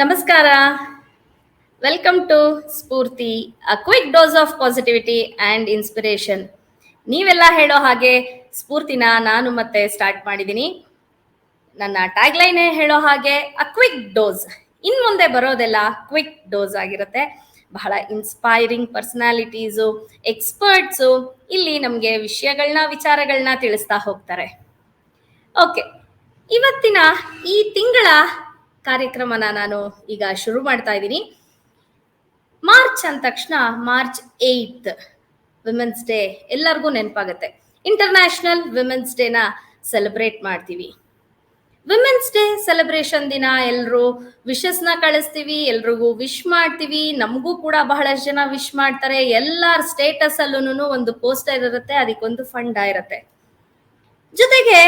ನಮಸ್ಕಾರ. Welcome to Spoorthi, a quick dose of positivity and inspiration. ನೀವೆಲ್ಲ ಹೇಳೋ ಹಾಗೆ ಸ್ಫೂರ್ತಿನ ನಾನು ಮತ್ತೆ ಸ್ಟಾರ್ಟ್ ಮಾಡಿದ್ದೀನಿ. ನನ್ನ ಟ್ಯಾಗ್ಲೈನೇ ಹೇಳೋ ಹಾಗೆ ಅ ಕ್ವಿಕ್ ಡೋಸ್. ಇನ್ನು ಮುಂದೆ ಬರೋದೆಲ್ಲ ಕ್ವಿಕ್ ಡೋಸ್ ಆಗಿರುತ್ತೆ. ಬಹಳ ಇನ್ಸ್ಪೈರಿಂಗ್ ಪರ್ಸನಾಲಿಟೀಸು, ಎಕ್ಸ್ಪರ್ಟ್ಸು ಇಲ್ಲಿ ನಮಗೆ ವಿಚಾರಗಳನ್ನ ತಿಳಿಸ್ತಾ ಹೋಗ್ತಾರೆ. ಓಕೆ, ಇವತ್ತಿನ ಈ ತಿಂಗಳ ಕಾರ್ಯಕ್ರಮನ ನಾನು ಈಗ ಶುರು ಮಾಡ್ತಾ ಇದ್ದೀನಿ. ಮಾರ್ಚ್ ಅಂದ ತಕ್ಷಣ ಮಾರ್ಚ್ 8 ವಿಮೆನ್ಸ್ ಡೇ ಎಲ್ಲರಿಗೂ ನೆನಪಾಗುತ್ತೆ. ಇಂಟರ್ನ್ಯಾಷನಲ್ ವಿಮೆನ್ಸ್ ಡೇನ ಸೆಲೆಬ್ರೇಟ್ ಮಾಡ್ತೀವಿ. ವಿಮೆನ್ಸ್ ಡೇ ಸೆಲೆಬ್ರೇಷನ್ ದಿನ ಎಲ್ಲರೂ ವಿಶಸ್ನ ಕಳಿಸ್ತೀವಿ, ಎಲ್ರಿಗೂ ವಿಶ್ ಮಾಡ್ತೀವಿ. ನಮಗೂ ಕೂಡ ಬಹಳಷ್ಟು ಜನ ವಿಶ್ ಮಾಡ್ತಾರೆ. ಎಲ್ಲರ ಸ್ಟೇಟಸ್ ಅಲ್ಲೂ ಒಂದು ಪೋಸ್ಟರ್ ಇರುತ್ತೆ, ಅದಕ್ಕೊಂದು ಫಂಡ ಇರುತ್ತೆ. ಜೊತೆಗೆ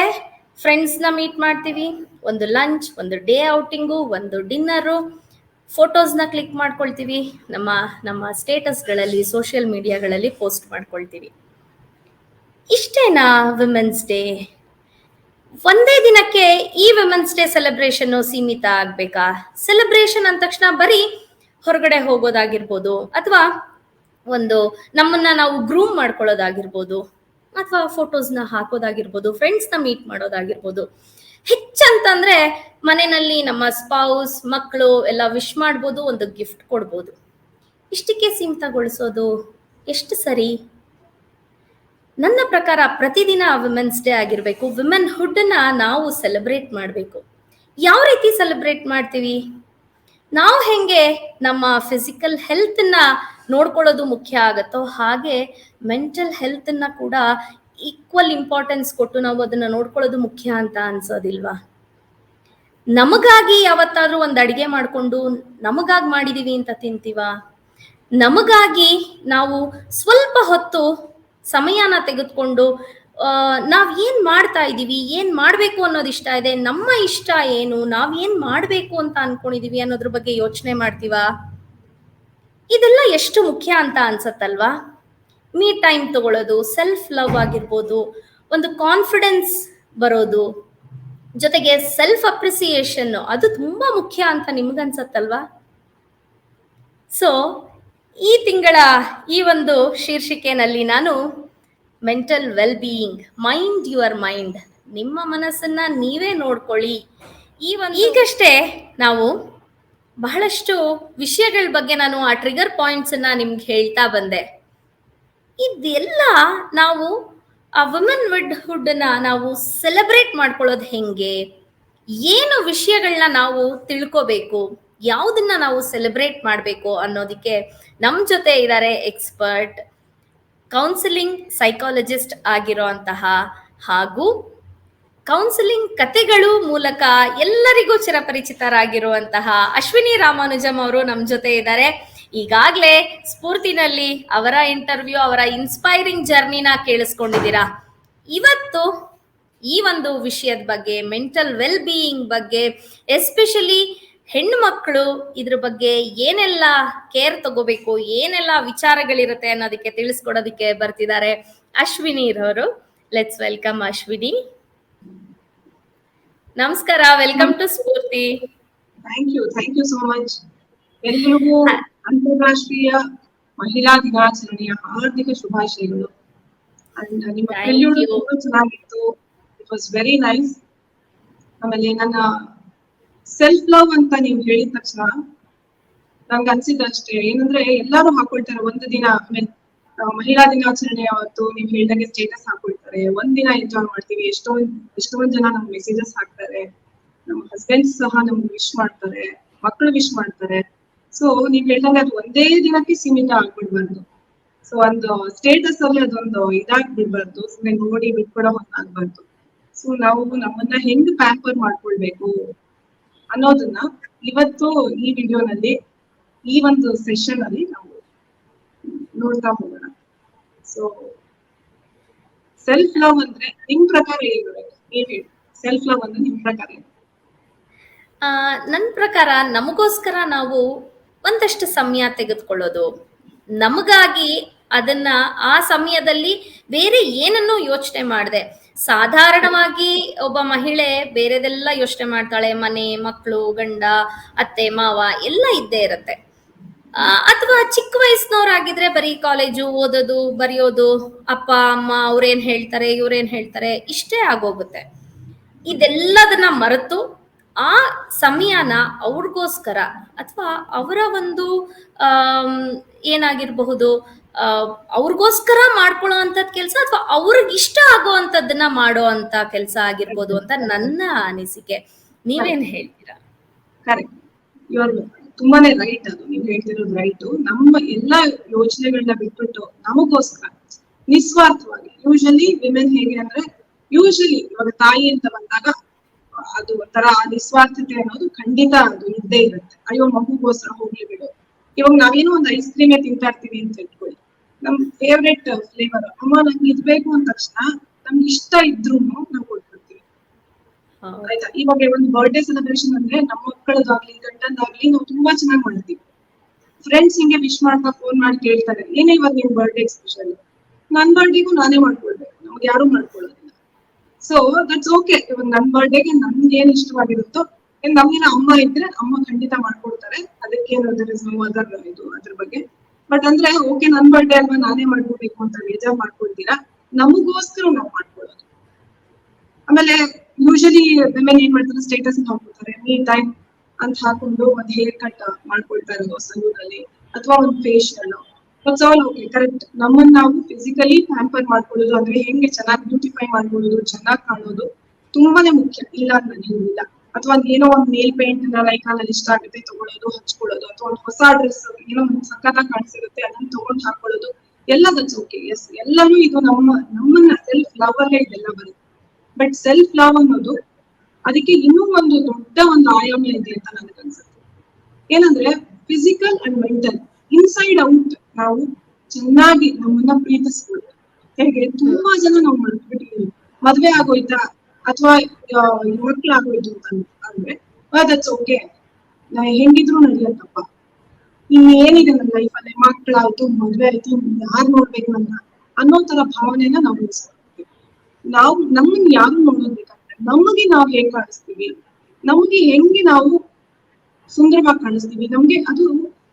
ಫ್ರೆಂಡ್ಸ್ನ ಮೀಟ್ ಮಾಡ್ತೀವಿ, ಒಂದು ಲಂಚ್, ಒಂದು ಡೇ ಔಟಿಂಗು, ಒಂದು ಡಿನ್ನರು, ಫೋಟೋಸ್ನ ಕ್ಲಿಕ್ ಮಾಡ್ಕೊಳ್ತೀವಿ, ನಮ್ಮ ಸ್ಟೇಟಸ್ಗಳಲ್ಲಿ ಸೋಷಿಯಲ್ ಮೀಡಿಯಾಗಳಲ್ಲಿ ಪೋಸ್ಟ್ ಮಾಡ್ಕೊಳ್ತೀವಿ. ಇಷ್ಟೇನಾ ವಿಮೆನ್ಸ್ ಡೇ? ಒಂದೇ ದಿನಕ್ಕೆ ಈ ವಿಮೆನ್ಸ್ ಡೇ ಸೆಲೆಬ್ರೇಷನ್ ಸೀಮಿತ ಆಗ್ಬೇಕಾ? ಸೆಲೆಬ್ರೇಷನ್ ಅಂದ ತಕ್ಷಣ ಬರೀ ಹೊರಗಡೆ ಹೋಗೋದಾಗಿರ್ಬೋದು, ಅಥವಾ ಒಂದು ನಮ್ಮನ್ನ ನಾವು ಗ್ರೂಮ್ ಮಾಡ್ಕೊಳ್ಳೋದಾಗಿರ್ಬೋದು, ಅಥವಾ ಫೋಟೋಸ್ನ ಹಾಕೋದಾಗಿರ್ಬೋದು, ಫ್ರೆಂಡ್ಸ್ನ ಮೀಟ್ ಮಾಡೋದಾಗಿರ್ಬೋದು. ಹೆಚ್ಚಂತಂದ್ರೆ ಮನೆಯಲ್ಲಿ ನಮ್ಮ ಸ್ಪೌಸ್, ಮಕ್ಕಳು ಎಲ್ಲ ವಿಶ್ ಮಾಡ್ಬೋದು, ಒಂದು ಗಿಫ್ಟ್ ಕೊಡ್ಬೋದು. ಇಷ್ಟಕ್ಕೆ ಸೀಮಿತಗೊಳಿಸೋದು ಎಷ್ಟು ಸರಿ? ನನ್ನ ಪ್ರಕಾರ ಪ್ರತಿದಿನ ವಿಮೆನ್ಸ್ ಡೇ ಆಗಿರಬೇಕು. ವಿಮೆನ್ಹುಡ್ನ ನಾವು ಸೆಲೆಬ್ರೇಟ್ ಮಾಡಬೇಕು. ಯಾವ ರೀತಿ ಸೆಲೆಬ್ರೇಟ್ ಮಾಡ್ತೀವಿ? ನಾವು ಹೆಂಗೆ ನಮ್ಮ ಫಿಸಿಕಲ್ ಹೆಲ್ತನ್ನ ನೋಡ್ಕೊಳ್ಳೋದು ಮುಖ್ಯ ಆಗತ್ತೋ, ಹಾಗೆ ಮೆಂಟಲ್ ಹೆಲ್ತನ್ನ ಕೂಡ ಈಕ್ವಲ್ ಇಂಪಾರ್ಟೆನ್ಸ್ ಕೊಟ್ಟು ನಾವು ಅದನ್ನ ನೋಡ್ಕೊಳ್ಳೋದು ಮುಖ್ಯ ಅಂತ ಅನ್ಸೋದಿಲ್ವಾ? ನಮಗಾಗಿ ಯಾವತ್ತಾದ್ರೂ ಒಂದು ಅಡಿಗೆ ಮಾಡಿಕೊಂಡು ನಮಗಾಗಿ ಮಾಡಿದೀವಿ ಅಂತ ತಿಂತೀವ? ನಮಗಾಗಿ ನಾವು ಸ್ವಲ್ಪ ಹೊತ್ತು ಸಮಯನ ತೆಗೆದುಕೊಂಡು ನಾವ್ ಏನ್ ಮಾಡ್ತಾ ಇದೀವಿ, ಏನ್ ಮಾಡ್ಬೇಕು ಅನ್ನೋದು ಇಷ್ಟ ಇದೆ, ನಮ್ಮ ಇಷ್ಟ ಏನು, ನಾವ್ ಏನ್ ಮಾಡ್ಬೇಕು ಅಂತ ಅನ್ಕೊಂಡಿದೀವಿ ಅನ್ನೋದ್ರ ಬಗ್ಗೆ ಯೋಚನೆ ಮಾಡ್ತೀವ? ಇದೆಲ್ಲ ಎಷ್ಟು ಮುಖ್ಯ ಅಂತ ಅನ್ಸತ್ತಲ್ವಾ? ಮೀ ಟೈಮ್ ತಗೊಳ್ಳೋದು, ಸೆಲ್ಫ್ ಲವ್ ಆಗಿರ್ಬೋದು, ಒಂದು ಕಾನ್ಫಿಡೆನ್ಸ್ ಬರೋದು, ಜೊತೆಗೆ ಸೆಲ್ಫ್ ಅಪ್ರಿಸಿಯೇಷನ್, ಅದು ತುಂಬಾ ಮುಖ್ಯ ಅಂತ ನಿಮ್ಗನ್ಸತ್ತಲ್ವಾ? ಸೊ ಈ ತಿಂಗಳ ಈ ಒಂದು ಶೀರ್ಷಿಕೆನಲ್ಲಿ ನಾನು mental well being, mind your mind, ನಿಮ್ಮ ಮನಸ್ಸನ್ನ ನೀವೇ ನೋಡ್ಕೊಳ್ಳಿ. ಈಗಷ್ಟೇ ನಾವು ಬಹಳಷ್ಟು ವಿಷಯಗಳ ಬಗ್ಗೆ ನಾನು ಆ ಟ್ರಿಗರ್ ಪಾಯಿಂಟ್ಸ್ ಅನ್ನ ನಿಮ್ಗೆ ಹೇಳ್ತಾ ಬಂದೆ. ಇದೆಲ್ಲ ನಾವು ಆ ವುಮೆನ್ಹುಡ್ನ ನಾವು ಸೆಲೆಬ್ರೇಟ್ ಮಾಡ್ಕೊಳ್ಳೋದು ಹೆಂಗೆ, ಏನು ವಿಷಯಗಳನ್ನ ನಾವು ತಿಳ್ಕೋಬೇಕು, ಯಾವುದನ್ನ ನಾವು ಸೆಲೆಬ್ರೇಟ್ ಮಾಡಬೇಕು ಅನ್ನೋದಕ್ಕೆ ನಮ್ಮ ಜೊತೆ ಇದ್ದಾರೆ ಎಕ್ಸ್ಪರ್ಟ್, ಕೌನ್ಸಿಲಿಂಗ್ ಸೈಕಾಲಜಿಸ್ಟ್ ಆಗಿರೋಂತಹ ಹಾಗೂ ಕೌನ್ಸಿಲಿಂಗ್ ಕತೆಗಳು ಮೂಲಕ ಎಲ್ಲರಿಗೂ ಚಿರಪರಿಚಿತರಾಗಿರುವಂತಹ ಅಶ್ವಿನಿ ರಾಮಾನುಜಂ ಅವರು ನಮ್ಮ ಜೊತೆ ಇದ್ದಾರೆ. ಈಗಾಗಲೇ ಸ್ಫೂರ್ತಿನಲ್ಲಿ ಅವರ ಇಂಟರ್ವ್ಯೂ, ಅವರ ಇನ್ಸ್ಪೈರಿಂಗ್ ಜರ್ನಿನ ಕೇಳಿಸ್ಕೊಂಡಿದ್ದೀರಾ. ಇವತ್ತು ಈ ಒಂದು ವಿಷಯದ ಬಗ್ಗೆ, ಮೆಂಟಲ್ ವೆಲ್ ಬೀಯಿಂಗ್ ಬಗ್ಗೆ, ಎಸ್ಪೆಷಲಿ ಹೆಣ್ಣು ಮಕ್ಕಳು ಇದ್ರ ಬಗ್ಗೆ ಏನೆಲ್ಲ ಕೇರ್ ತಗೋಬೇಕು, ಏನೆಲ್ಲ ವಿಚಾರಗಳಿರುತ್ತೆ ಅನ್ನೋದಕ್ಕೆ ತಿಳಿಸ್ಕೊಡೋದಕ್ಕೆ ಬರ್ತಿದ್ದಾರೆ ಅಶ್ವಿನಿ ರವರು. Let's welcome Ashwini. ನಮಸ್ಕಾರ, welcome to Spoorthi. Thank you so much. ಎಲ್ಲರಿಗೂ ಅಂತಾರಾಷ್ಟ್ರೀಯ ಮಹಿಳಾ ದಿನಾಚರಣೆಯ ಹಾರ್ದಿಕ ಶುಭಾಶಯಗಳು. ನಿಮ್ಮ ಪ್ರೆಲ್ಯೂಡ್ ತುಂಬಾ ಚೆನ್ನಾಗಿತ್ತು, ಇಟ್ ವಾಸ್ ವೆರಿ ನೈಸ್. ಆಮೇಲೆ ನನ್ನ ಸೆಲ್ಫ್ ಲವ್ ಅಂತ ನೀವು ಹೇಳಿದ ತಕ್ಷಣ ನಂಗೆ ಅನ್ಸಿದ್ದಷ್ಟೇ, ಏನಂದ್ರೆ ಎಲ್ಲಾರು ಹಾಕೊಳ್ತಾರೆ ಒಂದು ದಿನ, ಮಹಿಳಾ ದಿನಾಚರಣೆ ಅವತ್ತು ನೀವು ಹೇಳಿದಂಗೆ ಸ್ಟೇಟಸ್ ಹಾಕೊಳ್ತಾರೆ, ಒಂದಿನ ಎಂಜಾಯ್ ಮಾಡ್ತೀವಿ. ಎಷ್ಟೊಂದ್ ಜನ ನಮ್ಗೆ ಮೆಸೇಜಸ್ ಹಾಕ್ತಾರೆ, ನಮ್ಮ ಹಸ್ಬೆಂಡ್ಸ್ ಸಹ ನಮ್ಗೆ ವಿಶ್ ಮಾಡ್ತಾರೆ, ಮಕ್ಕಳು ವಿಶ್ ಮಾಡ್ತಾರೆ. ಸೊ ನೀವ್ ಹೇಳ್ದಂಗೆ ಅದು ಒಂದೇ ದಿನಕ್ಕೆ ಸೀಮಿತ ಆಗ್ಬಿಡ್ಬಾರ್ದು. ಸೊ ಒಂದು ಸ್ಟೇಟಸ್ ಅಲ್ಲಿ ಅದೊಂದು ಇದಾಗ್ಬಿಡ್ಬಾರ್ದು, ಸುಮ್ಮನೆ ನೋಡಿ ಬಿಟ್ಕೊಡೋ ಆಗ್ಬಾರ್ದು. ಸೊ ನಾವು ನಮ್ಮನ್ನ ಹೆಂಗ್ ಪ್ಯಾಂಪರ್ ಮಾಡ್ಕೊಳ್ಬೇಕು ಅನ್ನೋದನ್ನ ಇವತ್ತು ಈ ವಿಡಿಯೋನಲ್ಲಿ, ಈ ಒಂದು ಸೆಷನ್ ಅಲ್ಲಿ ನಾವು ನೋಡ್ತಾ ಹೋಗೋಣ. ಸೊ ಸೆಲ್ಫ್ ಲವ್ ಅಂದ್ರೆ ನಿಮ್ ಪ್ರಕಾರ ಏನಿರಬೇಕು? ನೀವ್ ಹೇಳಿ, ಸೆಲ್ಫ್ ಲವ್ ಅಂದ್ರೆ ನಿಮ್ ಪ್ರಕಾರ ಏನು? ನನ್ನ ಪ್ರಕಾರ ನಮಗೋಸ್ಕರ ನಾವು ಒಂದಷ್ಟು ಸಮಯ ತೆಗೆದುಕೊಳ್ಳೋದು, ನಮಗಾಗಿ ಅದನ್ನ ಆ ಸಮಯದಲ್ಲಿ ಬೇರೆ ಏನನ್ನೂ ಯೋಚನೆ ಮಾಡದೆ ಸಾಧಾರಣವಾಗಿ ಒಬ್ಬ ಮಹಿಳೆ ಬೇರೆದೆಲ್ಲ ಯೋಚನೆ ಮಾಡ್ತಾಳೆ, ಮನೆ, ಮಕ್ಕಳು, ಗಂಡ, ಅತ್ತೆ, ಮಾವ ಎಲ್ಲ ಇದ್ದೇ ಇರತ್ತೆ. ಅಥವಾ ಚಿಕ್ಕ ವಯಸ್ಸಿನವರಾಗಿದ್ರೆ ಬರೀ ಕಾಲೇಜು, ಓದೋದು, ಬರೆಯೋದು, ಅಪ್ಪ ಅಮ್ಮ ಅವ್ರೇನ್ ಹೇಳ್ತಾರೆ, ಇವ್ರೇನ್ ಹೇಳ್ತಾರೆ, ಇಷ್ಟೇ ಆಗೋಗುತ್ತೆ. ಇದೆಲ್ಲದನ್ನ ಮರೆತು ಆ ಸಮಯನ ಅವ್ರಿಗೋಸ್ಕರ ಅಥವಾ ಅವರ ಒಂದು ಆಮ್, ಏನಾಗಿರಬಹುದು, ಅವ್ರಿಗೋಸ್ಕರ ಮಾಡ್ಕೊಳ್ಳೋ ಅಂಥದ್ದು ಕೆಲಸ ಅಥವಾ ಅವ್ರಿಗೆ ಇಷ್ಟ ಆಗೋ ಅಂಥದ್ದನ್ನ ಮಾಡೋ ಅಂತ ಕೆಲಸ ಆಗಿರ್ಬೋದು ಅಂತ ನನ್ನ ಅನಿಸಿಕೆ. ನೀವೇನ್ ಹೇಳ್ತೀರಾ? ಕರೆಕ್ಟ್, ಇವಾಗ ತುಂಬಾನೇ ರೈಟ್, ಅದು ನೀವು ಹೇಳ್ತಿರೋದು ರೈಟ್. ನಮ್ಮ ಎಲ್ಲಾ ಯೋಚನೆಗಳನ್ನ ಬಿಟ್ಬಿಟ್ಟು ನಮಗೋಸ್ಕರ ನಿಸ್ವಾರ್ಥವಾಗಿ, ಯೂಶಲಿ ವಿಮೆನ್ ಹೇಗೆ ಅಂದ್ರೆ, ಯೂಶಲಿ ಇವಾಗ ತಾಯಿ ಅಂತ ಬಂದಾಗ ಅದು ಒಂಥರ ನಿಸ್ವಾರ್ಥತೆ ಅನ್ನೋದು ಖಂಡಿತ ಅದು ಇದ್ದೇ ಇರುತ್ತೆ. ಅಯ್ಯೋ ಮಗುಗೋಸ್ಕರ ಹೋಗ್ಲಿ ಬಿಡು. ಇವಾಗ ನಾವೇನೋ ಒಂದು ಐಸ್ ಕ್ರೀಮೇ ತಿಂತಾ ಇರ್ತೀವಿ ಅಂತ ಇಟ್ಕೊಳ್ಳಿ, ನಮ್ ಫೇವ್ರೆಟ್ ಫ್ಲೇವರ್, ಅಮ್ಮ ನಂಗೆ ಇದ್ಬೇಕು ಅಂದ ತಕ್ಷಣ ನಮ್ಗೆ ಇಷ್ಟ ಇದ್ರು ನಾವು ಕೊಟ್ಬಿಡ್ತೀವಿ. ಆಯ್ತಾ? ಇವಾಗ ಒಂದು ಬರ್ಡೇ ಸೆಲೆಬ್ರೇಷನ್ ಅಂದ್ರೆ ನಮ್ಮ ಮಕ್ಕಳದಾಗ್ಲಿ ಗಂಡಂದಾಗ್ಲಿ ನಾವು ತುಂಬಾ ಚೆನ್ನಾಗಿ ಮಾಡ್ತೀವಿ. ಫ್ರೆಂಡ್ಸ್ ಹಿಂಗೆ ವಿಶ್ ಮಾಡ್ತಾ ಫೋನ್ ಮಾಡಿ ಕೇಳ್ತಾರೆ, ಏನೇ ಇವಾಗ ನಿಮ್ ಬರ್ಡೇ ಸ್ಪೆಷಲ್? ನನ್ ಬರ್ಡೇಗೂ ನಾನೇ ಮಾಡ್ಕೊಳ್ಬೇಕು, ನಮ್ಗೆ ಯಾರು ಮಾಡ್ಕೊಳ್ಳೋದಿಲ್ಲ. So that's okay. ಇವಾಗ ನನ್ ಬರ್ಡೇಗೆ ನನ್ಗೆ ಏನ್ ಇಷ್ಟವಾಗಿರುತ್ತೋ, ನಮ್ಗಿನ ಅಮ್ಮ ಇದ್ರೆ ಅಮ್ಮ ಖಂಡಿತ ಮಾಡ್ಕೊಡ್ತಾರೆ, ಅದಕ್ಕೇನು ಇದು ಅದ್ರ ಬಗ್ಗೆ. ಬಟ್ ಅಂದ್ರೆ ಓಕೆ, ನನ್ ಬರ್ಡೇ ಅಲ್ವಾ ನಾನೇ ಮಾಡ್ಕೋಬೇಕು ಅಂತ ಬೇಜಾರ್ ಮಾಡ್ಕೊಳ್ತೀರಾ, ನಮಗೋಸ್ಕರ ನಾವು ಮಾಡ್ಕೊಳ್ಳೋದು. ಆಮೇಲೆ ಯೂಶಲಿ ವಿಮೆನ್ ಏನ್ ಮಾಡ್ತಾರೆ, ಸ್ಟೇಟಸ್ ಹಾಕೊಳ್ತಾರೆ, ಮೀ ಟೈಮ್ ಅಂತ ಹಾಕೊಂಡು ಒಂದ್ ಹೇರ್ ಕಟ್ ಮಾಡ್ಕೊಳ್ತಾ ಇರೋದು ಸಲೂನ್ ಅಲ್ಲಿ, ಅಥವಾ ಒಂದ್ ಫೇಶಿಯಲ್. Okay, correct. ನಮ್ಮನ್ನ ನಾವು ಫಿಸಿಕಲಿ ಪ್ಯಾಂಪರ್ ಮಾಡ್ಕೊಳ್ಳೋದು ಅಂದ್ರೆ ಹೆಂಗೆ ಚೆನ್ನಾಗಿ ಬ್ಯೂಟಿಫೈ ಮಾಡ್ಕೊಳ್ಳೋದು, ಚೆನ್ನಾಗಿ ಕಾಣೋದು ತುಂಬಾನೇ ಮುಖ್ಯ, ಇಲ್ಲ ಅಂತ ಇಲ್ಲ. ಅಥವಾ ಏನೋ ಒಂದ್ ನೇಲ್ ಪೇಂಟ್ ಲೈಕಾನಲ್ಲಿ ಇಷ್ಟ ಆಗುತ್ತೆ ತಗೊಳ್ಳೋದು, ಹಚ್ಕೊಳ್ಳೋದು, ಅಥವಾ ಒಂದು ಹೊಸ ಡ್ರೆಸ್ ಏನೋ ಸಕ್ಕತ್ತಾಗಿ ಕಾಣಿಸಿರುತ್ತೆ ಅದನ್ನ ತಗೊಂಡು ಹಾಕೊಳ್ಳೋದು, ಎಲ್ಲ ದಟ್ಸ್ ಓಕೆ. ಎಸ್, ಎಲ್ಲಾನು ಇದು ನಮ್ಮನ್ನ ಸೆಲ್ಫ್ ಲವ್ ಅಲ್ಲೇ ಇದೆಲ್ಲ ಬರುತ್ತೆ. ಬಟ್ ಸೆಲ್ಫ್ ಲವ್ ಅನ್ನೋದು ಅದಕ್ಕೆ ಇನ್ನೂ ಒಂದು ದೊಡ್ಡ ಒಂದು ಆಯಾಮ ಇದೆ ಅಂತ ನನಗೆ ಅನ್ಸುತ್ತೆ. ಏನಂದ್ರೆ physical and mental, inside out ನಾವು ಚೆನ್ನಾಗಿ ನಮ್ಮನ್ನ ಪ್ರೀತಿಸ್ಬೋದು. ಹೇಗೆ ತುಂಬಾ ಜನ ನಾವು ಮಾಡ್ಬಿಟ್ಟಿದ್ದೀವಿ, ಮದ್ವೆ ಆಗೋಯ್ತಾ ಅಥವಾ ಮಕ್ಳಾಗೋಯ್ತು ಅಂದ್ರೆ ದಟ್ಸ್ ಓಕೆ, ನಾ ಹೆಂಗಿದ್ರು ನಡೆಯತ್ತಪ್ಪ, ಇನ್ನೇನಿದೆ ನನ್ನ ಲೈಫಲ್ಲಿ, ಮಕ್ಳಾಯ್ತು, ಮದ್ವೆ ಆಯ್ತು, ಯಾರು ನೋಡ್ಬೇಕು ನನ್ನ ಅನ್ನೋ ತರ ಭಾವನೆನ ನಾವು ಉಳಿಸ್ಕೊಳ್ತೀವಿ. ನಾವು ನಮ್ಮನ್ನ ಯಾರು ನೋಡೋದ್ಬೇಕಂದ್ರೆ ನಮಗೆ ನಾವು ಹೇಗ್ ಕಾಣಿಸ್ತೀವಿ, ನಮಗೆ ಹೆಂಗೆ ನಾವು ಸುಂದರವಾಗಿ ಕಾಣಿಸ್ತೀವಿ, ನಮ್ಗೆ ಅದು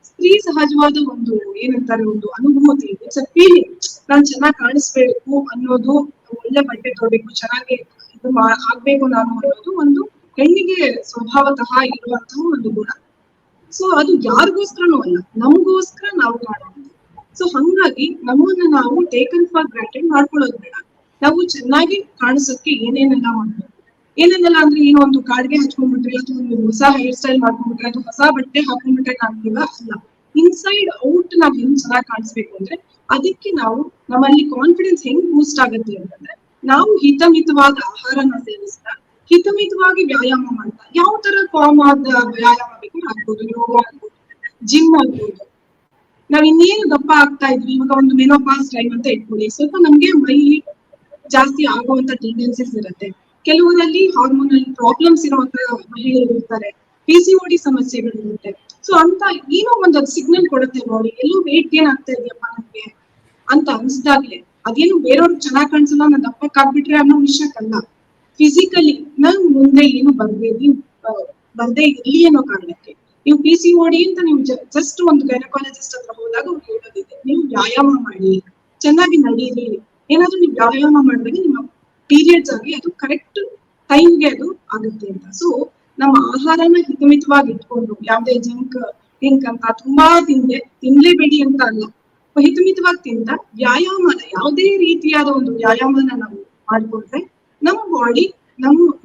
ಸ್ತ್ರೀ ಸಹಜವಾದ ಒಂದು ಏನಂತಾರೆ ಒಂದು ಅನುಭೂತಿ. It's a feeling. ನಾನ್ ಚೆನ್ನಾಗಿ ಕಾಣಿಸ್ಬೇಕು ಅನ್ನೋದು, ಒಳ್ಳೆ ಬಟ್ಟೆ ತೊಡಬೇಕು, ಚೆನ್ನಾಗಿ ಇದು ಆಗ್ಬೇಕು ನಾನು ಅನ್ನೋದು ಒಂದು ಹೆಣ್ಣಿಗೆ ಸ್ವಭಾವತಃ ಇರುವಂತಹ ಒಂದು ಗುಣ. ಸೊ ಅದು ಯಾರಿಗೋಸ್ಕರನೂ ಅಲ್ಲ, ನಮಗೋಸ್ಕರ ನಾವು ಕಾಣೋದು. ಸೊ ಹಂಗಾಗಿ ನಮ್ಮನ್ನ ನಾವು ಟೇಕನ್ ಫಾರ್ ಗ್ರಾಂಟೆಡ್ ಮಾಡ್ಕೊಳ್ಳೋದು ಬೇಡ. ನಾವು ಚೆನ್ನಾಗಿ ಕಾಣಿಸೋಕೆ ಏನೇನೆಲ್ಲ ಮಾಡ್ಬೇಕು, ಏನೇನೆಲ್ಲ ಅಂದ್ರೆ ಏನೋ ಒಂದು ಕಾಡ್ಗೆ ಹಚ್ಕೊಂಡ್ಬಿಟ್ರೆ ಅಥವಾ ಒಂದು ಹೊಸ ಹೇರ್ ಸ್ಟೈಲ್ ಮಾಡ್ಕೊಂಡ್ಬಿಟ್ರೆ ಅಥವಾ ಹೊಸ ಬಟ್ಟೆ ಹಾಕೊಂಡ್ಬಿಟ್ರೆ ಕಾಣ್ತೀವ, ಅಲ್ಲ. ಇನ್ಸೈಡ್ ಔಟ್ ನಾವ್ ಹೆಂಗ್ ಚೆನ್ನಾಗಿ ಕಾಣಿಸ್ಬೇಕು ಅಂದ್ರೆ ಅದಕ್ಕೆ ನಾವು ನಮ್ಮಲ್ಲಿ ಕಾನ್ಫಿಡೆನ್ಸ್ ಹೆಂಗ್ ಬೂಸ್ಟ್ ಆಗುತ್ತೆ ಅಂತಂದ್ರೆ, ನಾವು ಹಿತಮಿತವಾದ ಆಹಾರನ ಸೇವಿಸ್ತಾ, ಹಿತಮಿತವಾಗಿ ವ್ಯಾಯಾಮ ಮಾಡ್ತಾ, ಯಾವ ತರ ಫಾರ್ಮ್ ಆದ ವ್ಯಾಯಾಮ ಬೇಕು ಆಗ್ಬೋದು, ಯೋಗ ಆಗ್ಬೋದು, ಜಿಮ್ ಆಗ್ಬೋದು. ನಾವ್ ಇನ್ನೇನು ದಪ್ಪ ಆಗ್ತಾ ಇದ್ವಿ, ಇವಾಗ ಒಂದು ಮೆನೋಪಾಸ್ ಟೈಮ್ ಅಂತ ಇಟ್ಕೊಳ್ಳಿ, ಸ್ವಲ್ಪ ನಮ್ಗೆ ಮೈ ಜಾಸ್ತಿ ಆಗುವಂತ ಟೆಂಡೆನ್ಸೀಸ್ ಇರುತ್ತೆ. ಕೆಲವರಲ್ಲಿ ಹಾರ್ಮೋನಲ್ ಪ್ರಾಬ್ಲಮ್ಸ್ ಇರುವಂತ ಮಹಿಳೆಯರು ಇರ್ತಾರೆ, PCOD ಸಮಸ್ಯೆಗಳಿರುತ್ತೆ. ಸೊ ಅಂತ ಏನೋ ಒಂದು ಸಿಗ್ನಲ್ ಕೊಡುತ್ತೆ ಬಾಡಿ, ಎಲ್ಲೂ ವೇಟ್ ಗೇನ್ ಆಗ್ತಾ ಇದೆಯಪ್ಪ ನಮ್ಗೆ ಅಂತ ಅನ್ಸ್ದಾಗ್ಲೆ, ಅದೇನು ಬೇರೆಯವ್ರಿಗೆ ಚೆನ್ನಾಗಿ ಕಾಣಿಸಲ್ಲ, ನಾನು ದಪ್ಪಕ್ಕಾಗ್ಬಿಟ್ರೆ ಅನ್ನೋ ವಿಷಯಕ್ಕಲ್ಲ, ಫಿಸಿಕಲಿ ನನ್ ಮುಂದೆ ಏನು ಬರ್ದೇ ಇರ್ಲಿ ಅನ್ನೋ ಕಾರಣಕ್ಕೆ. ನೀವು PCOD ಅಂತ ನೀವು ಜಸ್ಟ್ ಒಂದು ಗೈನಕಾಲಜಿಸ್ಟ್ ಹತ್ರ ಹೋದಾಗ ಅವ್ರು ಹೇಳೋದಿದೆ, ನೀವು ವ್ಯಾಯಾಮ ಮಾಡಿ, ಚೆನ್ನಾಗಿ ನಡೀರಿ. ಏನಾದ್ರೂ ನೀವು ವ್ಯಾಯಾಮ ಮಾಡಿದಾಗ ನಿಮ್ಮ ಪೀರಿಯಡ್ಸ್ ಆಗಿ ಅದು ಕರೆಕ್ಟ್ ಟೈಮ್ಗೆ ಅದು ಆಗುತ್ತೆ ಅಂತ. ಸೊ ನಮ್ಮ ಆಹಾರನ ಹಿತಮಿತವಾಗಿ ಇಟ್ಕೊಂಡು, ಯಾವುದೇ ಡ್ರಿಂಕ್ ಅಂತ ತುಂಬಾ ತಿನ್ಲೇಬೇಡಿ ಅಂತ ಅಲ್ಲ, ಹಿತಮಿತವಾಗಿ ತಿಂತ ವ್ಯಾಯಾಮನ, ಯಾವುದೇ ರೀತಿಯಾದ ಒಂದು ವ್ಯಾಯಾಮನ ನಾವು ಮಾಡ್ಕೊಂಡ್ರೆ ನಮ್ಮ ಬಾಡಿ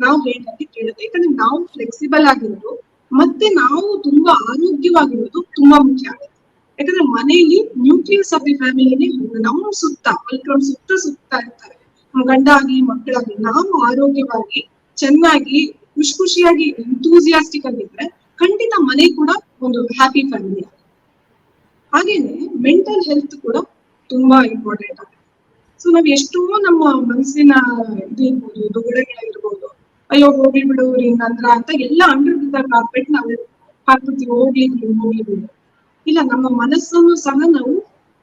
ನಾವು ಹೇಳಿದಂತೆ ಕೇಳುತ್ತೆ. ಯಾಕಂದ್ರೆ ನಾವು ಫ್ಲೆಕ್ಸಿಬಲ್ ಆಗಿರೋದು ಮತ್ತೆ ನಾವು ತುಂಬಾ ಆರೋಗ್ಯವಾಗಿರೋದು ತುಂಬಾ ಮುಖ್ಯ ಆಗುತ್ತೆ. ಯಾಕಂದ್ರೆ ಮನೆಯಲ್ಲಿ ನ್ಯೂಕ್ಲಿಯಸ್ ಆಫ್ ದಿ ಫ್ಯಾಮಿಲಿನೇ ನಮ್ಮ ಸುತ್ತ ಇರ್ತಾರೆ, ನಮ್ಮ ಗಂಡ ಆಗ್ಲಿ ಮಕ್ಕಳಾಗ್ಲಿ. ನಾವು ಆರೋಗ್ಯವಾಗಿ ಚೆನ್ನಾಗಿ ಖುಷಿಯಾಗಿ ಎಂತೂಸಿಯಾಸ್ಟಿಕ್ ಆಗಿದ್ರೆ ಖಂಡಿತ ಮನೆ ಕೂಡ ಒಂದು ಹ್ಯಾಪಿ ಫ್ಯಾಮಿಲಿ ಆಗುತ್ತೆ. ಹಾಗೇನೆ ಮೆಂಟಲ್ ಹೆಲ್ತ್ ಕೂಡ ತುಂಬಾ ಇಂಪಾರ್ಟೆಂಟ್ ಆಗುತ್ತೆ. ಸೊ ನಾವ್ ಎಷ್ಟೋ ನಮ್ಮ ಮನಸ್ಸಿನ ಇದು ಇರ್ಬೋದು, ದುಗುಡಗಳಿರ್ಬೋದು, ಅಯ್ಯೋ ಹೋಗ್ಲಿ ಬಿಡು ಹಿಂಗಂದ್ರ ಅಂತ ಎಲ್ಲ ಅಂಡರ್ ದ ಕಾರ್ಪೆಟ್ ನಾವು ಹಾಕ್ಬಿಡ್ತೀವಿ, ಹೋಗ್ಲಿ ಬಿಡು. ಇಲ್ಲ, ನಮ್ಮ ಮನಸ್ಸನ್ನು ಸಹ ನಾವು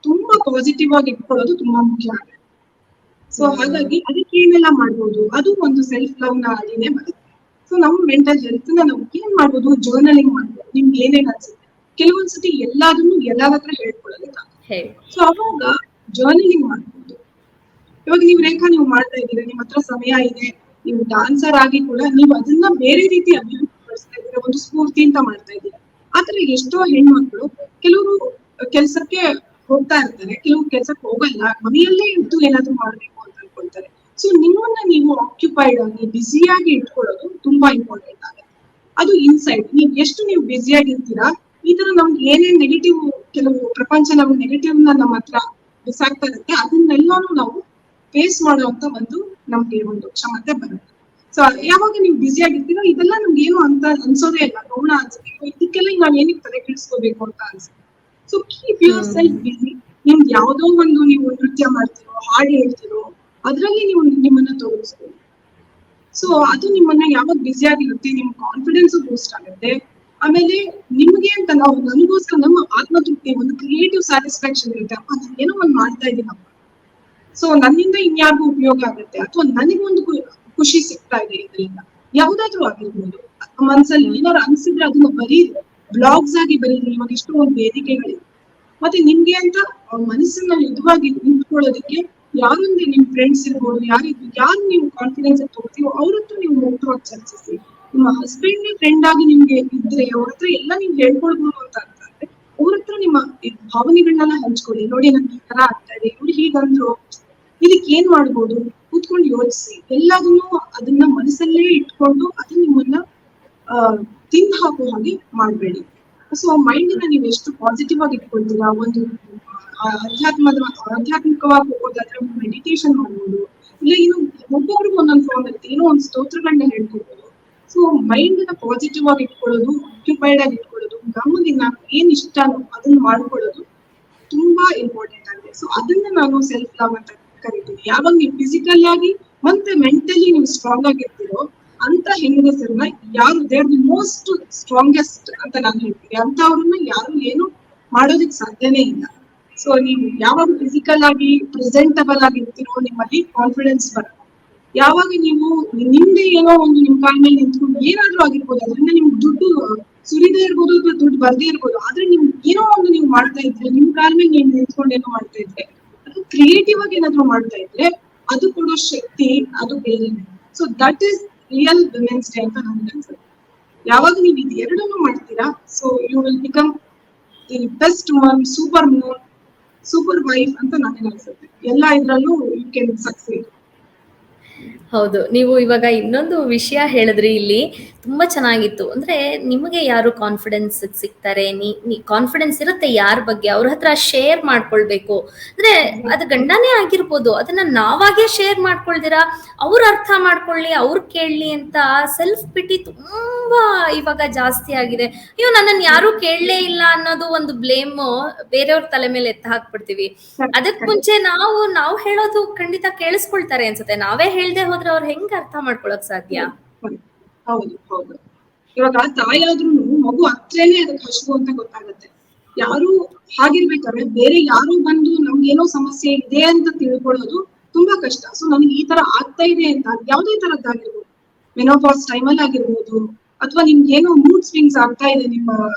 ತುಂಬಾ ಪಾಸಿಟಿವ್ ಆಗಿ ಇಟ್ಕೊಳ್ಳೋದು ತುಂಬಾ ಮುಖ್ಯ ಆಗುತ್ತೆ. ಸೊ ಹಾಗಾಗಿ ಅದಕ್ಕೆ ಏನೆಲ್ಲ ಮಾಡ್ಬೋದು, ಅದು ಒಂದು ಸೆಲ್ಫ್ ಲವ್ ನ ಅಡಿನೇ ಬರುತ್ತೆ. ಸೊ ನಮ್ಮ ಮೆಂಟಲ್ ಹೆಲ್ತ್ ನ ನಾವು ಏನ್ ಮಾಡ್ಬೋದು, ಜರ್ನಲಿಂಗ್ ಮಾಡ್ಬೋದು. ನಿಮ್ಗೆ ಏನೇನ್ ಅನ್ಸುತ್ತೆ, ಕೆಲವೊಂದ್ಸತಿ ಎಲ್ಲಾದ್ರೂ ಎಲ್ಲಾರ ಹತ್ರ ಹೇಳ್ಕೊಳ್ಳೋದಕ್ಕಾಗಲ್ಲ. ಸೊ ಅವಾಗ ಜರ್ನಲಿಂಗ್ ಮಾಡ್ಬೋದು. ಇವಾಗ ನೀವು ರೇಖಾ ನೀವು ಮಾಡ್ತಾ ಇದ್ದೀರಾ, ನಿಮ್ಮ ಹತ್ರ ಸಮಯ ಇದೆ, ನೀವು ಡಾನ್ಸರ್ ಆಗಿ ಕೂಡ ನೀವು ಅದನ್ನ ಬೇರೆ ರೀತಿ ಅಭಿವೃದ್ಧಿಪಡಿಸ್ತಾ ಇದ್ದೀರಾ, ಒಂದು ಸ್ಫೂರ್ತಿ ಅಂತ ಮಾಡ್ತಾ ಇದ್ದೀರಾ. ಆದ್ರೆ ಎಷ್ಟೋ ಹೆಣ್ಮಕ್ಳು ಕೆಲವರು ಕೆಲ್ಸಕ್ಕೆ ಹೋಗ್ತಾ ಇರ್ತಾರೆ, ಕೆಲವು ಕೆಲ್ಸಕ್ಕೆ ಹೋಗಲ್ಲ, ಮನೆಯಲ್ಲೇ ಇದ್ದು ಏನಾದ್ರು ಮಾಡ್ಬೇಕು ಅಂತ ಅನ್ಕೊಳ್ತಾರೆ. ಸೊ ನಿಮ್ಮನ್ನ ನೀವು ಆಕ್ಯುಪೈಡ್ ಆಗಿ ಬ್ಯುಸಿಯಾಗಿ ಇಟ್ಕೊಳ್ಳೋದು ತುಂಬಾ ಇಂಪಾರ್ಟೆಂಟ್ ಆಗುತ್ತೆ. ಅದು ಇನ್ಸೈಡ್ ನೀವು ಬ್ಯುಸಿಯಾಗಿ ಇರ್ತೀರಾ, ಈ ತರ ನಮ್ಗೆ ಏನೇನ್ ನೆಗೆಟಿವ್, ಕೆಲವು ಪ್ರಪಂಚ ನಮ್ಗೆ ನೆಗೆಟಿವ್ ನ ನಮ್ಮ ಹತ್ರ ಬಿಸಾಕ್ತಾ ಇರುತ್ತೆ, ಅದನ್ನೆಲ್ಲಾನು ನಾವು ಫೇಸ್ ಮಾಡುವಂತ ನಮ್ಗೆ ಒಂದು ಕ್ಷಮತೆ ಬರುತ್ತೆ. ಸೊ ಯಾವಾಗ ನೀವು ಬ್ಯುಸಿ ಆಗಿರ್ತೀರೋ ಇದೆಲ್ಲ ನಮ್ಗೆ ಏನು ಅಂತ ಅನ್ಸೋದೇ ಇಲ್ಲ, ಗೌಣ ಅನ್ಸುತ್ತೆ. ಇದಕ್ಕೆಲ್ಲ ನಾವ್ ಏನಕ್ಕೆ ತಲೆ ಕೆಡಿಸ್ಕೋಬೇಕು ಅಂತ ಅನ್ಸುತ್ತೆ. ಸೊ ಕೀಪ್ ಯುವರ್ ಸೆಲ್ಫ್ ಬಿಸಿ. ನಿಮ್ಗೆ ಯಾವ್ದೋ ಒಂದು ನೀವು ನೃತ್ಯ ಮಾಡ್ತಿರೋ, ಹಾಡು ಹೇಳ್ತಿರೋ, ಅದ್ರಲ್ಲಿ ನೀವು ನಿಮ್ಮನ್ನ ತೋರಿಸ್ಬೋದು. ಸೊ ಅದು ನಿಮ್ಮನ್ನ ಯಾವಾಗ ಬ್ಯುಸಿ ಆಗಿರುತ್ತೆ, ನಿಮ್ ಕಾನ್ಫಿಡೆನ್ಸ್ ಬೂಸ್ಟ್ ಆಗುತ್ತೆ. ಆಮೇಲೆ ನಿಮ್ಗೆ ಅಂತ ನನಗೋಸ್ಕರ ನಮ್ಮ ಆತ್ಮತೃಪ್ತಿ, ಒಂದು ಕ್ರಿಯೇಟಿವ್ ಸ್ಯಾಟಿಸ್ಫ್ಯಾಕ್ಷನ್ ಇರುತ್ತೆ. ಅಪ್ಪ ನಾನು ಏನೋ ಒಂದ್ ಮಾಡ್ತಾ ಇದ್ದೀನಪ್ಪ, ಸೊ ನನ್ನಿಂದ ಇನ್ಯಾರಿಗೂ ಉಪಯೋಗ ಆಗುತ್ತೆ, ಅಥವಾ ನನಗೊಂದು ಖುಷಿ ಸಿಗ್ತಾ ಇದೆ ಇದರಿಂದ, ಯಾವ್ದಾದ್ರು ಆಗಿರ್ಬೋದು. ಮನ್ಸಲ್ಲಿ ಏನಾದ್ರು ಅನ್ಸಿದ್ರೆ ಅದನ್ನ ಬರೀರಿ, ಬ್ಲಾಗ್ಸ್ ಆಗಿ ಬರೀರಿ. ಇವಾಗ ಇಷ್ಟು ಒಂದು ವೇದಿಕೆಗಳಿವೆ. ಮತ್ತೆ ನಿಮ್ಗೆ ಅಂತ ಮನಸ್ಸನ್ನ ನಿಜವಾಗಿ ನಿಂತ್ಕೊಳ್ಳೋದಕ್ಕೆ ಯಾರೊಂದು ನಿಮ್ ಫ್ರೆಂಡ್ಸ್ ಇರ್ಬೋದು, ಯಾರು ನೀವು ಕಾನ್ಫಿಡೆನ್ಸ್ ತಗೋತೀವೋ ಅವ್ರ ಹತ್ರ ನೀವು ಮುಕ್ತವಾಗಿ ಚರ್ಚಿಸಿ. ನಿಮ್ಮ ಹಸ್ಬೆಂಡ್ ಫ್ರೆಂಡ್ ಆಗಿ ನಿಮ್ಗೆ ಇದ್ರೆ ಅವ್ರ ಹತ್ರ ಎಲ್ಲ ನೀವು ಹೇಳ್ಕೊಳ್ಬೋದು ಅಂತ ಅಂತಂದ್ರೆ ಅವ್ರ ಹತ್ರ ನಿಮ್ಮ ಭಾವನೆಗಳನ್ನೆಲ್ಲ ಹಂಚ್ಕೊಳ್ಳಿ. ನೋಡಿ ನನ್ಗೆ ಈ ತರ ಆಗ್ತಾ ಇದೆ, ನೋಡಿ ಹೀಗಂದ್ರು, ಇದಕ್ಕೆ ಏನ್ ಮಾಡ್ಬೋದು, ಕೂತ್ಕೊಂಡು ಯೋಚಿಸಿ. ಎಲ್ಲದನ್ನು ಅದನ್ನ ಮನಸ್ಸಲ್ಲೇ ಇಟ್ಕೊಂಡು ಅದು ನಿಮ್ಮನ್ನ ತಿಂದು ಹಾಕೋ ಹಾಗೆ ಮಾಡ್ಬೇಡಿ. ಸೊ ಮೈಂಡ್ ನ ನೀವು ಎಷ್ಟು ಪಾಸಿಟಿವ್ ಆಗಿ ಇಟ್ಕೊಳ್ತೀರಾ, ಒಂದು ಆಧ್ಯಾತ್ಮಿಕವಾಗಿ ಹೋಗೋದಾದ್ರೆ ಮೆಡಿಟೇಷನ್ ಮಾಡ್ಬೋದು, ಇಲ್ಲ ಏನು ಒಬ್ಬೊಬ್ರಿಗೂ ಒಂದೊಂದು ಫಾರ್ಮ್ ಇರುತ್ತೆ, ಏನೋ ಒಂದು ಸ್ತೋತ್ರಗಳನ್ನ ಹೇಳ್ಕೊಬೋದು. ಸೊ ಮೈಂಡ್ ನ ಪಾಸಿಟಿವ್ ಆಗಿ ಇಟ್ಕೊಳ್ಳೋದು, ಆಕ್ಯುಪೈಡ್ ಆಗಿ ಇಟ್ಕೊಳ್ಳೋದು, ನಮಗೆ ನಾವು ಏನ್ ಇಷ್ಟನೋ ಅದನ್ನ ಮಾಡ್ಕೊಳ್ಳೋದು ತುಂಬಾ ಇಂಪಾರ್ಟೆಂಟ್ ಆಗಿದೆ. ಸೊ ಅದನ್ನ ನಾನು ಸೆಲ್ಫ್ ಲವ್ ಅಂತ ಕರಿತೀನಿ. ಯಾವಾಗ ನೀವು ಫಿಸಿಕಲ್ ಆಗಿ ಮತ್ತೆ ಮೆಂಟಲಿ ನೀವು ಸ್ಟ್ರಾಂಗ್ ಆಗಿರ್ತೀರೋ ಅಂತ ಹೆಂಗಸರನ್ನ ಯಾರು ದೇರ್ ದಿ ಮೋಸ್ಟ್ ಸ್ಟ್ರಾಂಗೆಸ್ಟ್ ಅಂತ ನಾನು ಹೇಳ್ತೀನಿ. ಅಂತವ್ರನ್ನ ಯಾರು ಏನು ಮಾಡೋದಕ್ಕೆ ಸಾಧ್ಯನೇ ಇಲ್ಲ. ಸೊ ನೀವು ಯಾವಾಗ ಫಿಸಿಕಲ್ ಆಗಿ ಪ್ರೆಸೆಂಟಬಲ್ ಆಗಿರ್ತೀರೋ ನಿಮ್ಮಲ್ಲಿ ಕಾನ್ಫಿಡೆನ್ಸ್ ಬರುತ್ತೆ. ಯಾವಾಗ ನೀವು ನಿಮ್ದೆ ಏನೋ ಒಂದು ನಿಮ್ ಕಾಲ ಮೇಲೆ ನಿಂತ್ಕೊಂಡು ಏನಾದ್ರೂ ಆಗಿರ್ಬೋದು, ಅದರಿಂದ ನಿಮ್ಗೆ ದುಡ್ಡು ಸುರಿದೇ ಇರ್ಬೋದು ಅಥವಾ ದುಡ್ಡು ಬರ್ದೇ ಇರ್ಬೋದು, ಆದ್ರೆ ನಿಮ್ ಏನೋ ಒಂದು ನೀವು ಮಾಡ್ತಾ ಇದ್ರೆ, ನಿಮ್ ಕಾಲ ಮೇಲೆ ನೀವು ನಿಂತ್ಕೊಂಡು ಏನೋ ಮಾಡ್ತಾ ಇದ್ರೆ, ಅದು ಕ್ರಿಯೇಟಿವ್ ಆಗಿ ಏನಾದ್ರು ಮಾಡ್ತಾ ಇದ್ರೆ ಅದು ಕೊಡೋ ಶಕ್ತಿ ಅದು ಬೇರೆನೆ. So that is real women's day ಅಂತ ನನ್ಗೆ ಅನ್ಸುತ್ತೆ. ಯಾವಾಗ ನೀವು ಇದು ಎರಡನ್ನೂ ಮಾಡ್ತೀರಾ, so you will become the best woman, super wife ಅಂತ ನನಗೆ ಅನ್ಸುತ್ತೆ. ಎಲ್ಲ ಇದ್ರಲ್ಲೂ ಯು ಕ್ಯಾನ್ ಸಕ್ಸೀಡ್. ಹೌದು, ನೀವು ಇವಾಗ ಇನ್ನೊಂದು ವಿಷಯ ಹೇಳಿದ್ರಿ ಇಲ್ಲಿ, ತುಂಬಾ ಚೆನ್ನಾಗಿತ್ತು. ಅಂದ್ರೆ ನಿಮಗೆ ಯಾರು ಕಾನ್ಫಿಡೆನ್ಸ್ ಸಿಗ್ತಾರೆ, ಕಾನ್ಫಿಡೆನ್ಸ್ ಇರುತ್ತೆ ಯಾರ ಬಗ್ಗೆ, ಅವ್ರ ಹತ್ರ ಶೇರ್ ಮಾಡ್ಕೊಳ್ಬೇಕು. ಅಂದ್ರೆ ಅದು ಗಂಡನೇ ಆಗಿರ್ಬೋದು, ಅದನ್ನ ನಾವಾಗೇ ಶೇರ್ ಮಾಡ್ಕೊಳ್ದಿರಾ ಅವ್ರು ಅರ್ಥ ಮಾಡ್ಕೊಳ್ಳಿ, ಅವ್ರು ಕೇಳಲಿ ಅಂತ ಸೆಲ್ಫ್ ಪಿಟಿ ತುಂಬಾ ಇವಾಗ ಜಾಸ್ತಿ ಆಗಿದೆ. ಅಯ್ಯೋ ನನ್ನನ್ನು ಯಾರು ಕೇಳಲೇ ಇಲ್ಲ ಅನ್ನೋದು ಒಂದು ಬ್ಲೇಮ್ ಬೇರೆಯವ್ರ ತಲೆ ಮೇಲೆ ಎತ್ತ ಹಾಕ್ಬಿಡ್ತೀವಿ. ಅದಕ್ ಮುಂಚೆ ನಾವು ಹೇಳೋದು ಖಂಡಿತ ಕೇಳಿಸ್ಕೊಳ್ತಾರೆ ಅನ್ಸುತ್ತೆ. ನಾವೇ ಹೇಳ್ದೆ ಹೋದ್ರೆ ಅವ್ರು ಹೆಂಗ್ ಅರ್ಥ ಮಾಡ್ಕೊಳಕ್ ಸಾಧ್ಯ? ಹೌದು ಹೌದು. ಇವಾಗ ತಾಯಾದ್ರೂ ಮಗು ಹತ್ರೇನೆ ಅದಕ್ಕೆ ಹಸಿವು ಅಂತ ಗೊತ್ತಾಗುತ್ತೆ. ಯಾರು ಹಾಗಿರ್ಬೇಕಾದ್ರೆ ಬೇರೆ ಯಾರು ಬಂದು ನಮ್ಗೇನೋ ಸಮಸ್ಯೆ ಇದೆ ಅಂತ ತಿಳ್ಕೊಳ್ಳೋದು ತುಂಬಾ ಕಷ್ಟ. ಸೊ ನನಗೆ ಈ ತರ ಆಗ್ತಾ ಇದೆ ಅಂತ ಯಾವ್ದೇ ತರದ್ದಾಗಿರ್ಬೋದು, ಮೆನೋಪಾಸ್ ಟೈಮಲ್ಲಿ ಆಗಿರ್ಬೋದು, ಅಥವಾ ನಿಮ್ಗೆ ಏನೋ ಮೂಡ್ ಸ್ವಿಂಗ್ಸ್ ಆಗ್ತಾ ಇದೆ ನಿಮ್ಮ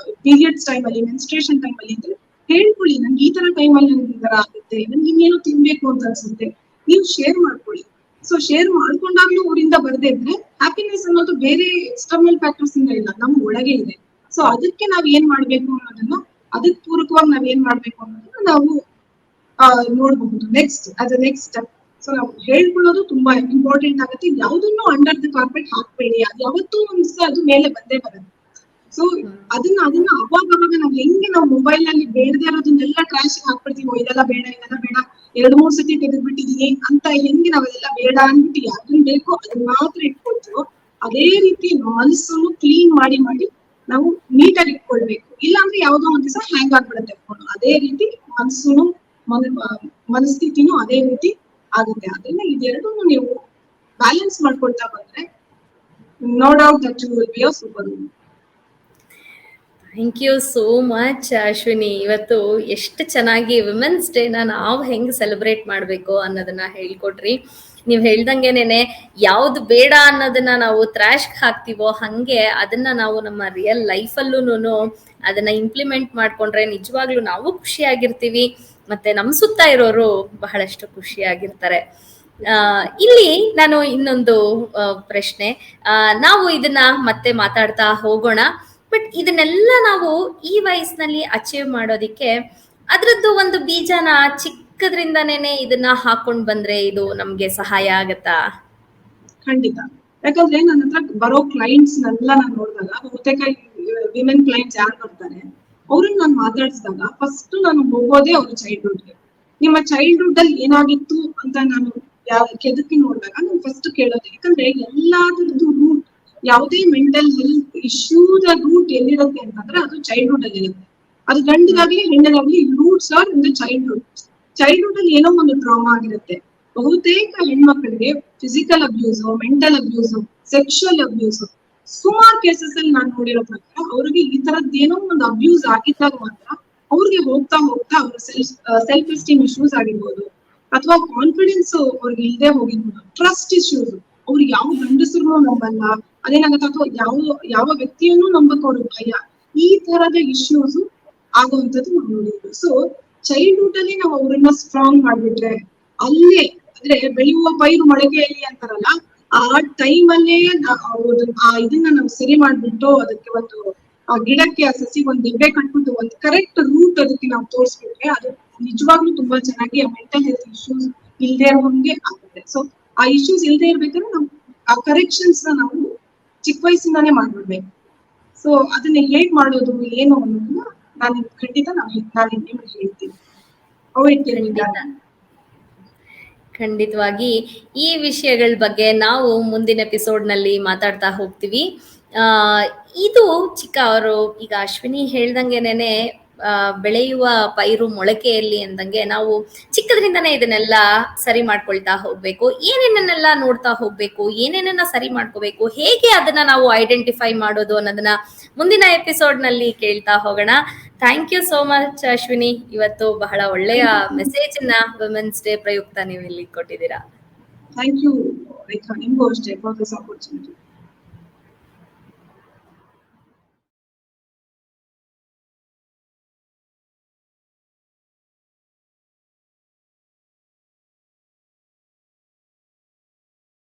ಪೀರಿಯಡ್ಸ್ ಟೈಮಲ್ಲಿ, ಮೆನ್ಸ್ಟ್ರೇಷನ್ ಟೈಮಲ್ಲಿ ಇದ್ರೆ ಹೇಳ್ಕೊಳ್ಳಿ, ನನ್ಗೆ ಈ ತರ ಟೈಮಲ್ಲಿ ನನ್ಗೆ ಈ ತರ ಆಗುತ್ತೆ, ನನ್ಗೆ ಇನ್ನೇನೋ ತಿನ್ಬೇಕು ಅಂತ ಅನ್ಸುತ್ತೆ, ನೀವು ಶೇರ್ ಮಾಡ್ಕೊಳ್ಳಿ. ಸೊ ಶೇರ್ ಮಾಡ್ಕೊಂಡಾಗ್ಲೂ ಊರಿಂದ ಬರ್ದೇ ಇದ್ರೆ ಹ್ಯಾಪಿನೆಸ್ ಅನ್ನೋದು ಬೇರೆ ಎಕ್ಸ್ಟರ್ನಲ್ ಫ್ಯಾಕ್ಟರ್ಸ್ ಇಂದ ಇಲ್ಲ, ನಮ್ ಒಳಗೆ ಇದೆ. ಸೊ ಅದಕ್ಕೆ ನಾವ್ ಏನ್ ಮಾಡ್ಬೇಕು ಅನ್ನೋದನ್ನ, ಅದಕ್ಕೆ ಪೂರಕವಾಗಿ ನಾವ್ ಏನ್ ಮಾಡ್ಬೇಕು ಅನ್ನೋದನ್ನ ನಾವು ನೋಡ್ಬಹುದು ನೆಕ್ಸ್ಟ್ ಸ್ಟೆಪ್. ಸೊ ನಾವು ಹೇಳ್ಕೊಳ್ಳೋದು ತುಂಬಾ ಇಂಪಾರ್ಟೆಂಟ್ ಆಗುತ್ತೆ. ಯಾವ್ದನ್ನು ಅಂಡರ್ ದ ಕಾರ್ಪೆಟ್ ಹಾಕ್ಬೇಡಿ, ಅದು ಯಾವತ್ತೂ ಒಂದ್ಸ ಅದು ಮೇಲೆ ಬಂದೇ ಬರುತ್ತೆ. ಸೊ ಅದನ್ನ ಅವಾಗ ನಾವ್ ಹೆಂಗೆ ನಾವು ಮೊಬೈಲ್ ನಲ್ಲಿ ಬೇಡದೇ ಇರೋದನ್ನೆಲ್ಲ ಟ್ರಾಶ್ ಹಾಕ್ಬಿಡ್ತೀವೋ, ಇದೆಲ್ಲ ಬೇಡ 2-3 ಸತಿ ತೆಗೆದ್ಬಿಟ್ಟಿದೀನಿ ಅಂತ ಹೆಂಗೆ ನಾವೆಲ್ಲ ಬೇಡ ಅಂದ್ಬಿಟ್ಟು ಯಾವ್ದನ್ ಬೇಕೋ ಅದನ್ನ ಮಾತ್ರ ಇಟ್ಕೊಳ್ತೀವೋ, ಅದೇ ರೀತಿ ಮನಸ್ಸನ್ನು ಕ್ಲೀನ್ ಮಾಡಿ ನಾವು ನೀಟಾಗಿ ಇಟ್ಕೊಳ್ಬೇಕು. ಇಲ್ಲಾಂದ್ರೆ ಯಾವ್ದೋ ಒಂದ್ ದಿವಸ ಹ್ಯಾಂಗ್ ಆಗ್ಬಿಡುತ್ತೆ ಫೋನ್. ಅದೇ ರೀತಿ ಮನಸ್ಸುನು ಮನಸ್ಥಿತಿನೂ ಅದೇ ರೀತಿ ಆಗುತ್ತೆ. ಅದನ್ನ ಇದೆರಡನ್ನು ನೀವು ಬ್ಯಾಲೆನ್ಸ್ ಮಾಡ್ಕೊಳ್ತಾ ಬಂದ್ರೆ no doubt that you will be a super woman. Thank you so much Ashwini. ಇವತ್ತು ಎಷ್ಟು ಚೆನ್ನಾಗಿ ವಿಮೆನ್ಸ್ ಡೇನ ನಾವು ಹೆಂಗ್ ಸೆಲೆಬ್ರೇಟ್ ಮಾಡಬೇಕು ಅನ್ನೋದನ್ನ ಹೇಳ್ಕೊಟ್ರಿ. ನೀವು ಹೇಳ್ದಂಗೆನೆ ಯಾವ್ದು ಬೇಡ ಅನ್ನೋದನ್ನ ನಾವು ಟ್ರಾಶ್ಗೆ ಹಾಕ್ತಿವೋ ಹಂಗೆ ಅದನ್ನ ನಾವು ನಮ್ಮ ರಿಯಲ್ ಲೈಫಲ್ಲೂ ಅದನ್ನ ಇಂಪ್ಲಿಮೆಂಟ್ ಮಾಡ್ಕೊಂಡ್ರೆ ನಿಜವಾಗ್ಲೂ ನಾವು ಖುಷಿಯಾಗಿರ್ತೀವಿ, ಮತ್ತೆ ನಮ್ಮ ಸುತ್ತ ಇರೋರು ಬಹಳಷ್ಟು ಖುಷಿಯಾಗಿರ್ತಾರೆ. ಇಲ್ಲಿ ನಾನು ಇನ್ನೊಂದು ಪ್ರಶ್ನೆ, ನಾವು ಇದನ್ನ ಮತ್ತೆ ಮಾತಾಡ್ತಾ ಹೋಗೋಣ. ಬಟ್ ಇದನ್ನೆಲ್ಲ ನಾವು ಈ ವಯಸ್ಸಿನಲ್ಲಿ ಅಚೀವ್ ಮಾಡೋದಿಕ್ಕೆ ಅದ್ರದ್ದು ಒಂದು ಬೀಜನ ಚಿಕ್ಕದ್ರಿಂದನೇ ಇದನ್ನ ಹಾಕೊಂಡ್ ಬಂದ್ರೆ ಇದು ನಮ್ಗೆ ಸಹಾಯ ಆಗತ್ತಾ? ಖಂಡಿತ. ಯಾಕಂದ್ರೆ ನನ್ನ ಹತ್ರ ಬರೋ ಕ್ಲೈಂಟ್ಸ್ ನೆಲ್ಲ ನಾನು ನೋಡಿದಾಗ, ಬಹುತೇಕ ವಿಮೆನ್ ಕ್ಲೈಂಟ್ಸ್ ಯಾರು ಬರ್ತಾರೆ ಅವ್ರನ್ನ ನಾನು ಮಾತಾಡಿಸಿದಾಗ ಫಸ್ಟ್ ನಾನು ಹೋಗೋದೇ ಅವ್ರ ಚೈಲ್ಡ್ಹುಡ್ಗೆ. ನಿಮ್ಮ ಚೈಲ್ಡ್ಹುಡ್ ಅಲ್ಲಿ ಏನಾಗಿತ್ತು ಅಂತ ನಾನು ಕೆದಕಿ ನೋಡಿದಾಗ ನಾನು ಫಸ್ಟ್ ಕೇಳೋದು. ಯಾಕಂದ್ರೆ ಎಲ್ಲಾದ್ರದ್ದು ರೂಟ್, ಯಾವುದೇ ಮೆಂಟಲ್ ಹೆಲ್ತ್ ಇಶ್ಯೂದ ರೂಟ್ ಎಲ್ಲಿರುತ್ತೆ ಅಂತಂದ್ರೆ ಅದು ಚೈಲ್ಡ್ಹುಡ್ ಅಲ್ಲಿ ಇರುತ್ತೆ. ಅದು ಗಂಡಿಗಾಗ್ಲಿ ಹೆಣ್ಣಿಗಾಗ್ಲಿ roots are in the childhood. Childhood ಅಲ್ಲಿ ಏನೋ ಒಂದು ಟ್ರಾಮಾ ಆಗಿರುತ್ತೆ. ಬಹುತೇಕ ಹೆಣ್ಮಕ್ಳಿಗೆ physical abuse, mental abuse, sexual abuse ಸುಮಾರು ಕೇಸಸ್ ಅಲ್ಲಿ ನಾನು ನೋಡಿರೋ ಪ್ರಕಾರ ಅವ್ರಿಗೆ ಈ ತರದ್ ಏನೋ ಒಂದು ಅಬ್ಯೂಸ್ ಆಗಿದ್ದಾಗ ಮಾತ್ರ ಅವ್ರಿಗೆ ಹೋಗ್ತಾ ಹೋಗ್ತಾ ಅವ್ರ ಸೆಲ್ಫ್ ಎಸ್ಟೀಮ್ ಇಶ್ಯೂಸ್ ಆಗಿರ್ಬೋದು, ಅಥವಾ ಕಾನ್ಫಿಡೆನ್ಸ್ ಅವ್ರಿಗೆ ಇಲ್ಲದೆ ಹೋಗಿರ್ಬೋದು, ಟ್ರಸ್ಟ್ ಇಶ್ಯೂಸ್, ಅವ್ರು ಯಾವ ಗಂಡಸರು ನಂಬಲ್ಲ, ಅದೇನಾಗುತ್ತೆ, ಅಥವಾ ಯಾವ ವ್ಯಕ್ತಿಯನ್ನು ನಂಬಕ್ ಅವ್ರಿಗೆ ಭಯ, ಈ ತರದ ಇಶ್ಯೂಸ್ ಆಗುವಂತದ್ದು ನಾವು ನೋಡಿದ್ವಿ. ಸೊ ಚೈಲ್ಡ್ಹುಡ್ ಅಲ್ಲಿ ನಾವು ಅವ್ರನ್ನ ಸ್ಟ್ರಾಂಗ್ ಮಾಡ್ಬಿಟ್ರೆ, ಅಲ್ಲೇ ಅಂದ್ರೆ ಬೆಳೆಯುವ ಪೈರು ಮೊಳಕೆಯಲ್ಲಿ ಅಂತಾರಲ್ಲ, ಆ ಟೈಮ್ ಅಲ್ಲೇ ಇದನ್ನ ನಾವು ಸರಿ ಮಾಡ್ಬಿಟ್ಟು ಅದಕ್ಕೆ ಒಂದು ಆ ಗಿಡಕ್ಕೆ ಆ ಸಸಿ ಒಂದು ದೆಬ್ಬೆ ಕಟ್ಬಿಟ್ಟು ಒಂದು ಕರೆಕ್ಟ್ ರೂಟ್ ಅದಕ್ಕೆ ನಾವು ತೋರಿಸ್ಬಿಟ್ರೆ ಅದು ನಿಜವಾಗ್ಲೂ ತುಂಬಾ ಚೆನ್ನಾಗಿ ಆ ಮೆಂಟಲ್ ಹೆಲ್ತ್ ಇಶ್ಯೂಸ್ ಇಲ್ದೇ ಇರೋಂಗೆ ಆಗುತ್ತೆ. ಸೊ ಆ ಇಶ್ಯೂಸ್ ಇಲ್ದೇ ಇರ್ಬೇಕಾದ್ರೆ ನಾವು ಆ ಕರೆಕ್ಷನ್ಸ್ ನಾವು ಚಿಕ್ಕ ವಯಸ್ಸಿಂದಾನೇ ಮಾಡ್ಬಿಡ್ಬೇಕು. ಸೊ ಅದನ್ನ ಹೇಗ್ ಮಾಡೋದು ಏನು ಅನ್ನೋದನ್ನ ನಾನು ಖಂಡಿತ ನಾನು ನಿಮ್ಗೆ ಹೇಳ್ತೀನಿ. ಖಂಡಿತವಾಗಿ ಈ ವಿಷಯಗಳ ಬಗ್ಗೆ ನಾವು ಮುಂದಿನ ಎಪಿಸೋಡ್ ನಲ್ಲಿ ಮಾತಾಡ್ತಾ ಹೋಗ್ತೀವಿ. ಇದು ಚಿಕ್ಕ ಅವರು ಈಗ ಅಶ್ವಿನಿ ಹೇಳ್ದಂಗೆನೆ ಬೆಳೆಯುವ ಪೈರು ಮೊಳಕೆಯಲ್ಲಿ ಅಂದಂಗೆ ನಾವು ಚಿಕ್ಕದ್ರಿಂದನೇ ಇದನ್ನೆಲ್ಲ ಸರಿ ಮಾಡ್ಕೊಳ್ತಾ ಹೋಗ್ಬೇಕು. ಏನೇನನ್ನೆಲ್ಲ ನೋಡ್ತಾ ಹೋಗ್ಬೇಕು, ಏನೇನನ್ನ ಸರಿ ಮಾಡ್ಕೋಬೇಕು, ಹೇಗೆ ಅದನ್ನ ನಾವು ಐಡೆಂಟಿಫೈ ಮಾಡೋದು ಅನ್ನೋದನ್ನ ಮುಂದಿನ ಎಪಿಸೋಡ್ ನಲ್ಲಿ ಕೇಳ್ತಾ ಹೋಗೋಣ. Thank you so much Ashwini. ಇವತ್ತು ಬಹಳ ಒಳ್ಳೆಯ ಮೆಸೇಜ್ ನ ವುಮೆನ್ಸ್ ಡೇ ಪ್ರಯುಕ್ತ ನೀವು ಇಲ್ಲಿ ಕೊಟ್ಟಿದ್ದೀರಾ. ಥ್ಯಾಂಕ್ ಯು ರೇಖಾ, ನಿಮ್ಗೂ ಅಷ್ಟೇ ಫಾರ್ ದಿಸ್ ಆಪರ್ಚುನಿಟಿ.